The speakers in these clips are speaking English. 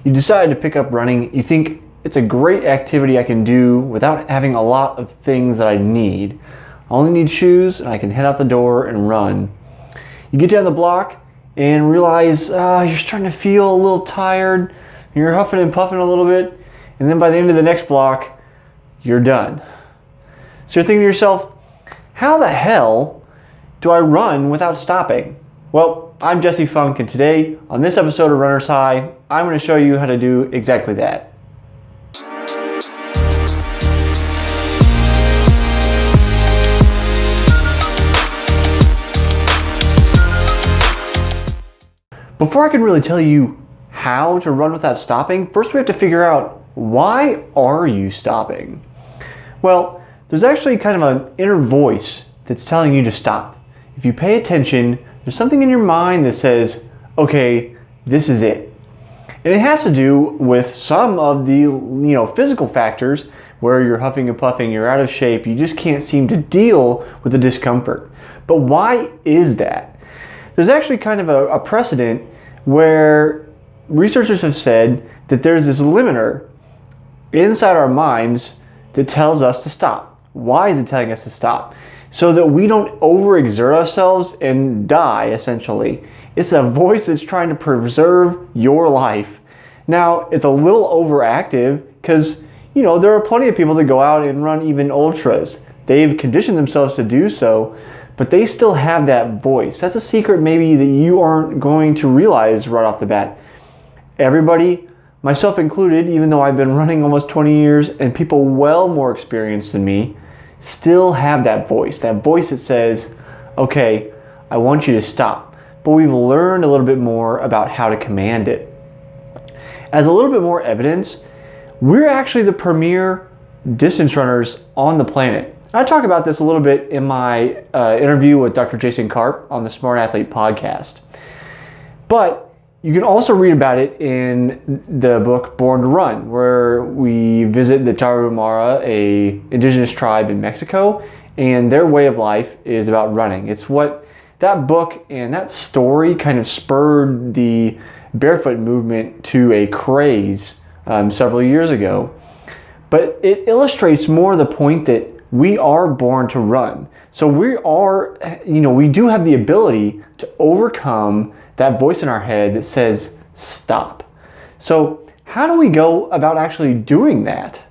You decide to pick up running. You think it's a great activity I can do without having a lot of things that I need. I only need shoes and I can head out the door and run. You get down the block and realize you're starting to feel a little tired. You're huffing and puffing a little bit. And then by the end of the next block, you're done. So you're thinking to yourself, how the hell do I run without stopping? Well, I'm Jesse Funk, and today on this episode of Runner's High, I'm going to show you how to do exactly that. Before I can really tell you how to run without stopping, first we have to figure out, why are you stopping? Well, there's actually kind of an inner voice that's telling you to stop. If you pay attention, there's something in your mind that says, okay, this is it. And it has to do with some of the physical factors where you're huffing and puffing, you're out of shape, you just can't seem to deal with the discomfort. But why is that? There's actually kind of a precedent where researchers have said that there's this limiter inside our minds that tells us to stop. Why is it telling us to stop? So that we don't overexert ourselves and die, essentially. It's a voice that's trying to preserve your life. Now, it's a little overactive because, there are plenty of people that go out and run even ultras. They've conditioned themselves to do so, but they still have that voice. That's a secret maybe that you aren't going to realize right off the bat. Everybody, myself included, even though I've been running almost 20 years, and people well more experienced than me, still have that voice that says, okay, I want you to stop. But we've learned a little bit more about how to command it. As a little bit more evidence, we're actually the premier distance runners on the planet. I talk about this a little bit in my interview with Dr. Jason Karp on the Smart Athlete podcast. But you can also read about it in the book Born to Run, where we visit the Tarahumara, a indigenous tribe in Mexico, and their way of life is about running. It's what that book and that story kind of spurred the barefoot movement to a craze several years ago. But it illustrates more the point that we are born to run. So we do have the ability to overcome that voice in our head that says stop. So how do we go about actually doing that?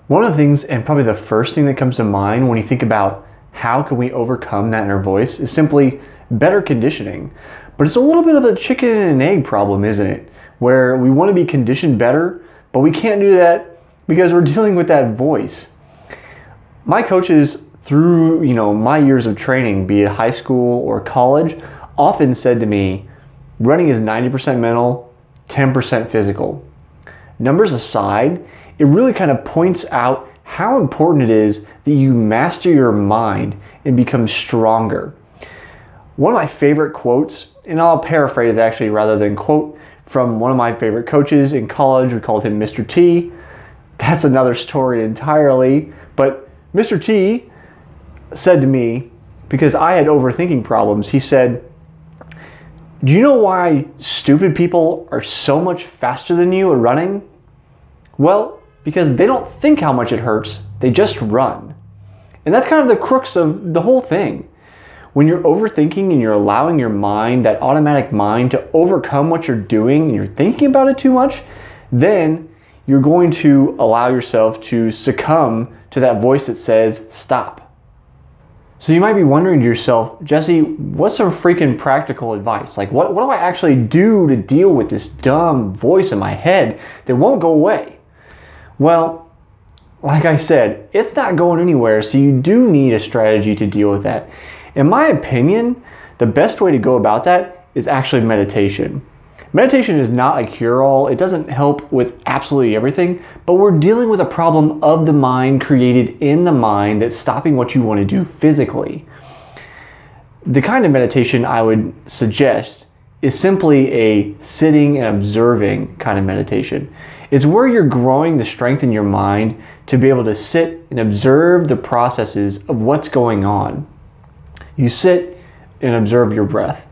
One of the things, and probably the first thing that comes to mind when you think about how can we overcome that inner voice, is simply better conditioning. But it's a little bit of a chicken and an egg problem, isn't it? Where we want to be conditioned better, but we can't do that because we're dealing with that voice. My coaches through my years of training, be it high school or college, often said to me, running is 90% mental, 10% physical. Numbers aside, it really kind of points out how important it is that you master your mind and become stronger. One of my favorite quotes, and I'll paraphrase actually rather than quote, from one of my favorite coaches in college, we called him Mr. T. That's another story entirely, but Mr. T said to me, because I had overthinking problems, he said, do you know why stupid people are so much faster than you at running? Well, because they don't think how much it hurts, they just run. And that's kind of the crux of the whole thing. When you're overthinking and you're allowing your mind, that automatic mind, to overcome what you're doing and you're thinking about it too much, then you're going to allow yourself to succumb to that voice that says stop. So you might be wondering to yourself, Jesse, what's some freaking practical advice? Like what do I actually do to deal with this dumb voice in my head that won't go away? Well, like I said, it's not going anywhere, so you do need a strategy to deal with that. In my opinion, the best way to go about that is actually meditation. Meditation is not a cure-all. It doesn't help with absolutely everything, but we're dealing with a problem of the mind created in the mind that's stopping what you want to do physically. The kind of meditation I would suggest is simply a sitting and observing kind of meditation. It's where you're growing the strength in your mind to be able to sit and observe the processes of what's going on. You sit and observe your breath.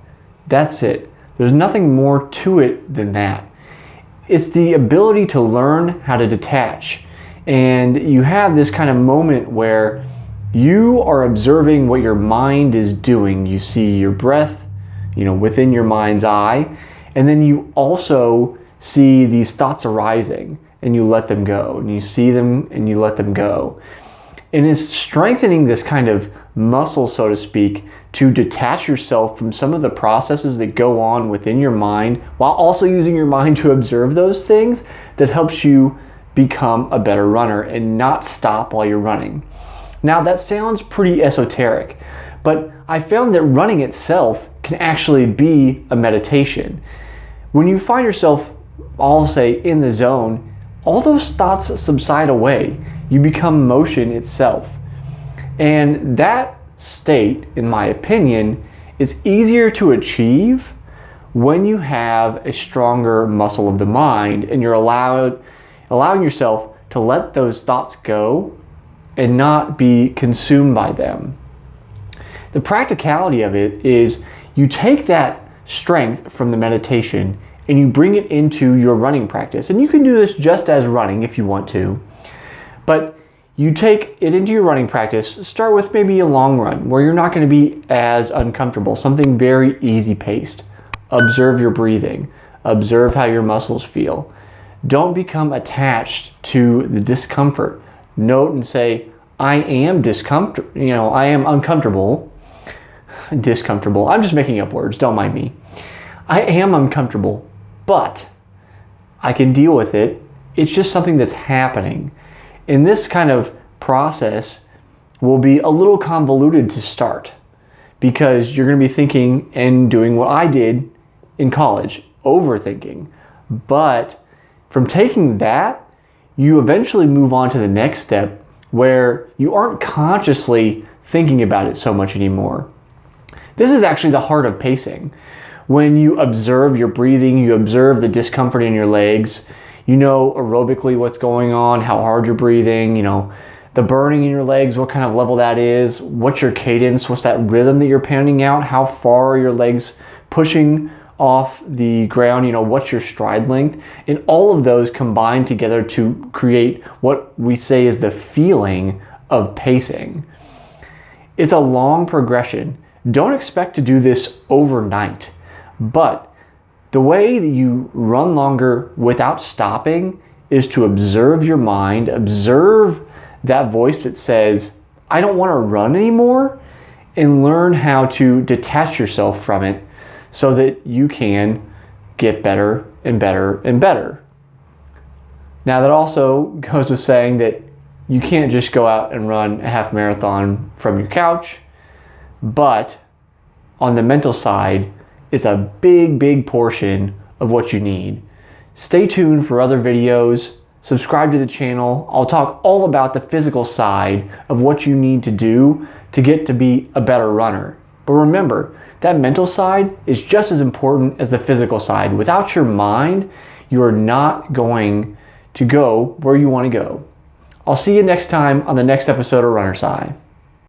That's it. There's nothing more to it than that. It's the ability to learn how to detach. And you have this kind of moment where you are observing what your mind is doing. You see your breath, within your mind's eye, and then you also see these thoughts arising and you let them go, and you see them and you let them go. And it's strengthening this kind of muscle, so to speak, to detach yourself from some of the processes that go on within your mind while also using your mind to observe those things, that helps you become a better runner and not stop while you're running. Now that sounds pretty esoteric, but I found that running itself can actually be a meditation. When you find yourself, I'll say, in the zone, all those thoughts subside away. You become motion itself. And that state, in my opinion, is easier to achieve when you have a stronger muscle of the mind and you're allowing yourself to let those thoughts go and not be consumed by them. The practicality of it is you take that strength from the meditation and you bring it into your running practice. And you can do this just as running if you want to. But you take it into your running practice. Start with maybe a long run where you're not going to be as uncomfortable, something very easy paced. Observe your breathing. Observe how your muscles feel. Don't become attached to the discomfort. Note and say, I am I am uncomfortable. Discomfortable. I'm just making up words. Don't mind me. I am uncomfortable, but I can deal with it. It's just something that's happening. And this kind of process will be a little convoluted to start because you're going to be thinking and doing what I did in college, overthinking. But from taking that, you eventually move on to the next step where you aren't consciously thinking about it so much anymore. This is actually the heart of pacing. When you observe your breathing, you observe the discomfort in your legs, you know aerobically what's going on, how hard you're breathing, the burning in your legs, what kind of level that is, what's your cadence, what's that rhythm that you're pounding out, how far are your legs pushing off the ground, what's your stride length, and all of those combine together to create what we say is the feeling of pacing. It's a long progression. Don't expect to do this overnight, but the way that you run longer without stopping is to observe your mind, observe that voice that says, I don't want to run anymore, and learn how to detach yourself from it so that you can get better and better and better. Now that also goes with saying that you can't just go out and run a half marathon from your couch, but on the mental side, it's a big portion of what you need. Stay tuned for other videos. Subscribe to the channel. I'll talk all about the physical side of what you need to do to get to be a better runner. But remember, that mental side is just as important as the physical side. Without your mind, you are not going to go where you want to go. I'll see you next time on the next episode of Runner's High.